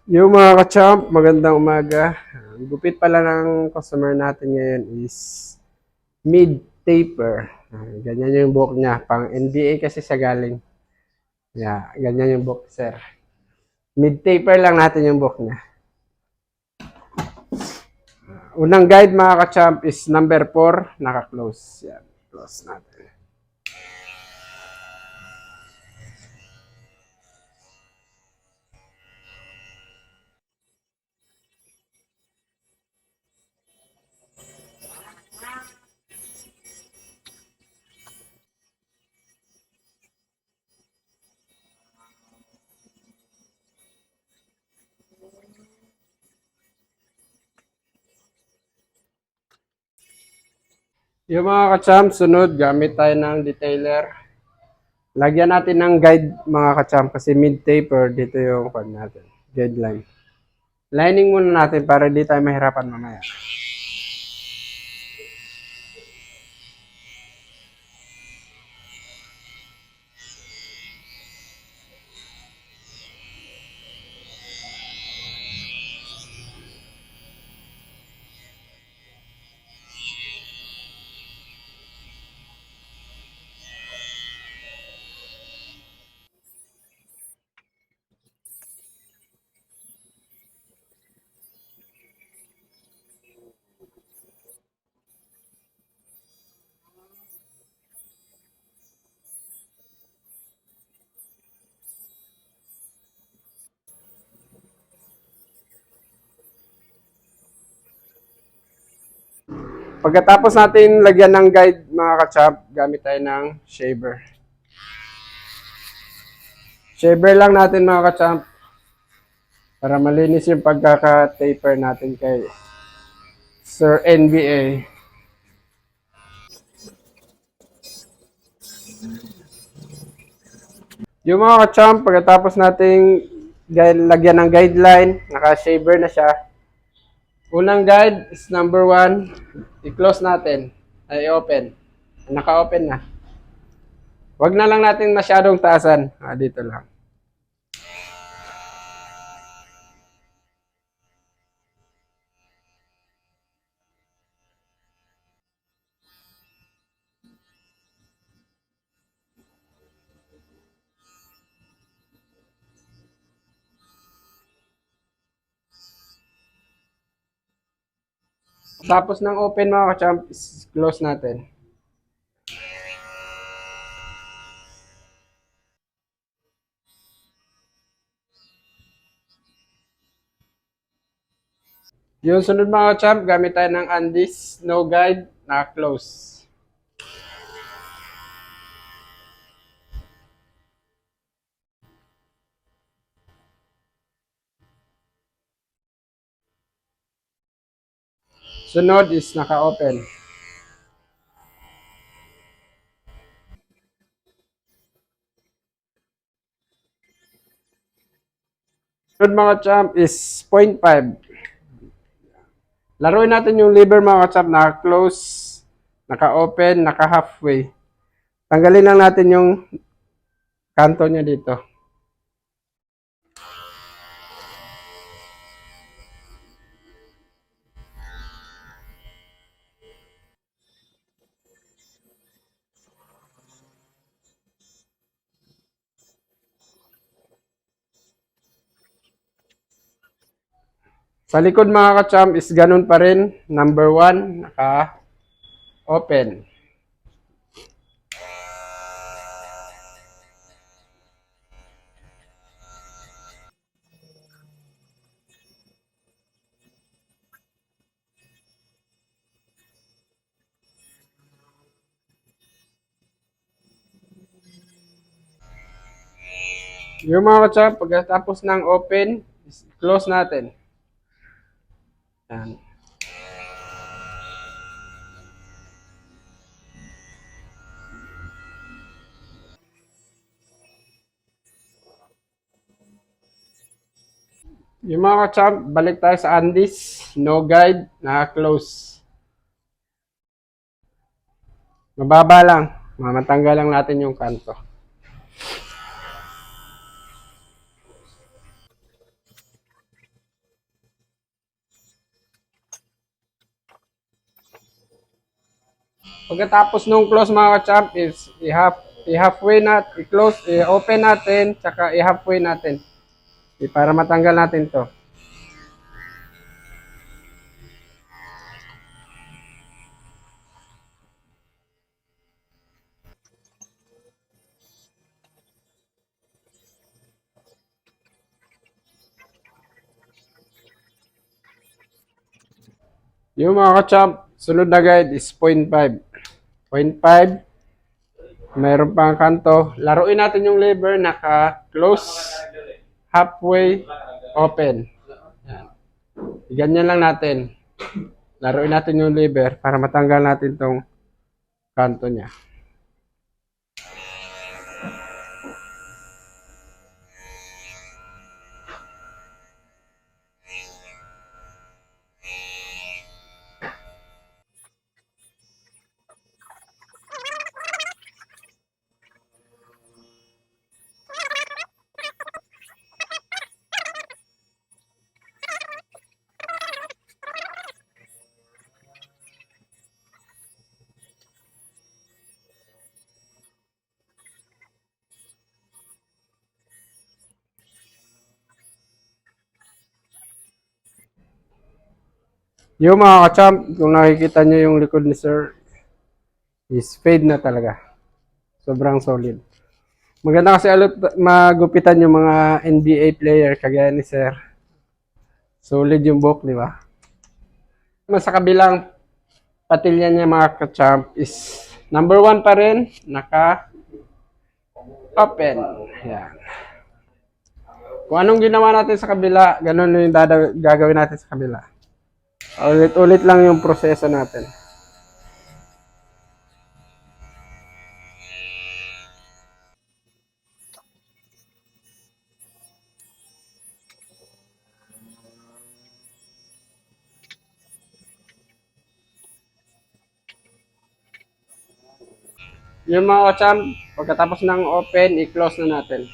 Yung mga ka-champ, magandang umaga. Ang gupit pala ng customer natin ngayon is mid-taper. Ganyan yung buhok niya. Pang NBA kasi siya galing. Yeah, ganyan yung buhok, sir. Mid-taper lang natin yung buhok niya. Unang guide mga ka-champ is number 4, naka-close. Yan, close natin. Yung mga ka-champ, sunod, gamit tayo ng detailer. Lagyan natin ng guide mga ka-champ kasi mid-taper, dito yung pan natin. Guideline. Lining muna natin para di tayo mahirapan mamaya. Pagkatapos natin lagyan ng guide mga ka-champ, gamit tayo ng shaver. Shaver lang natin mga ka-champ para malinis yung pagkaka-taper natin kay Sir NBA. Yung mga ka-champ, pagkatapos nating lagyan ng guideline, naka-shaver na siya. Unang guide is number 1, i-close natin, ay open. Naka-open na. Wag na lang natin masyadong taasan. Dito lang. Tapos ng open mga ka-champ, close natin. Yung sunod mga ka-champ, gamit tayo ng Andes, no guide, na-close. Sunod is naka-open. Sunod mga champ is 0.5. Laruin natin yung lever mga champ, naka-close, naka-open, naka-halfway. Tanggalin lang natin yung kanto niya dito. Sa likod mga ka-champ is ganun pa rin. Number 1, naka-open. Yung mga ka-champ, pagkatapos ng open, close natin. Yan. Yung mga ka-champ, balik tayo sa Andes, no guide, naka-close. Mababa lang. Mamatanggal lang natin yung kanto. Pagkatapos nung close mga ka-champ is i-halfway i-close, i-open natin, tsaka i-halfway natin. Para matanggal natin to. Yung mga ka-champ, sunod na guide is 0.5. 0.5, mayroon pang kanto. Laruin natin yung lever, naka-close, halfway, open. Yan. Ganyan lang natin. Laruin natin yung lever para matanggal natin tong kanto niya. Yung mga ka-champ, kung nakikita nyo yung likod ni Sir, is fade na talaga. Sobrang solid. Maganda kasi magupitan yung mga NBA player kagaya ni Sir. Solid yung buhok, di ba? Sa kabilang patilya niya mga ka-champ is number 1 pa rin, naka-open. Yan. Kung anong ginawa natin sa kabila, ganun yung gagawin natin sa kabila. Ulit-ulit lang yung proseso natin. Yung mga ka-champ, pagkatapos ng open, i-close na natin.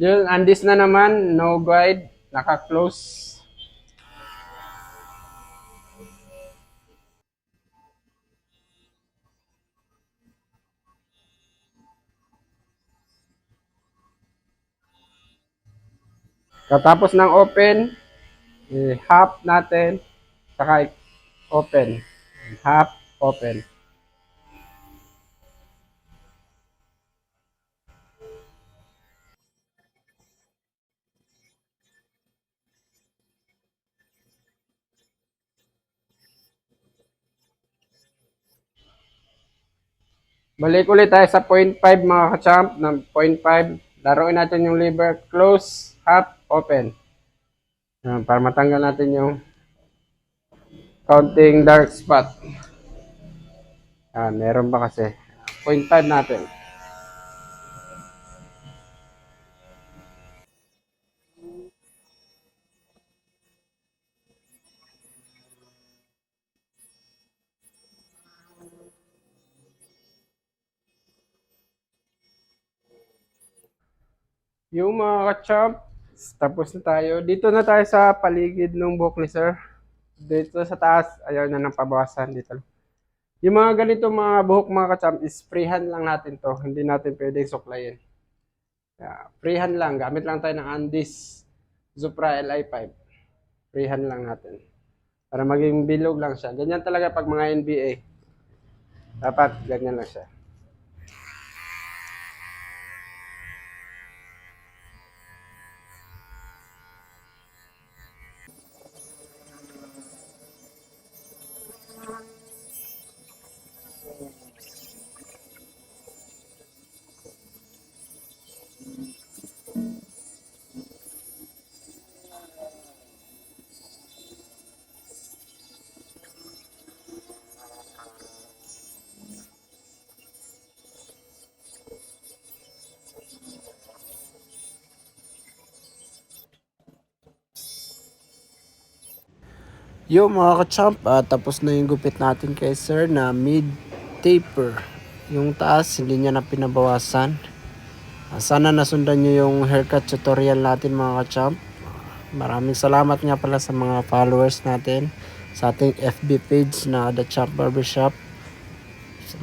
Yung andis na naman, no guide, naka-close. Katapos ng open, half natin, saka open. Half, open. Balik ulit tayo sa 0.5 mga ka-champ, ng 0.5. Laruin natin yung lever, close, half, open. Para matanggal natin yung counting dark spot. Meron ba kasi? 0.5 natin. Yung mga ka-champ, tapos na tayo. Dito na tayo sa paligid ng buhok ni Sir. Dito sa taas, ayaw na ng pabawasan dito. Yung mga ganito mga buhok mga ka-champ, is freehand lang natin to. Hindi natin pwedeng suklayin. Freehand lang. Gamit lang tayo ng Andis Zupra Li5. Freehand lang natin. Para maging bilog lang siya. Ganyan talaga pag mga NBA. Dapat ganyan lang siya. Yo mga ka-champ, tapos na yung gupit natin kay Sir na mid taper. Yung taas hindi niya na pinabawasan. Sana nasundan nyo yung haircut tutorial natin mga ka-champ. Maraming salamat nga pala sa mga followers natin sa ating FB page na The Champ Barbershop.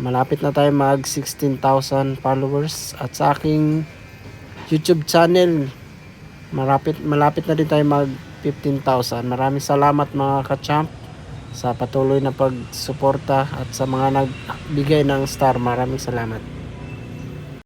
Malapit na tayo mag 16,000 followers at sa aking YouTube channel malapit na din tayo mag 15,000. Maraming salamat mga ka-champ sa patuloy na pagsuporta at sa mga nagbigay ng star. Maraming salamat.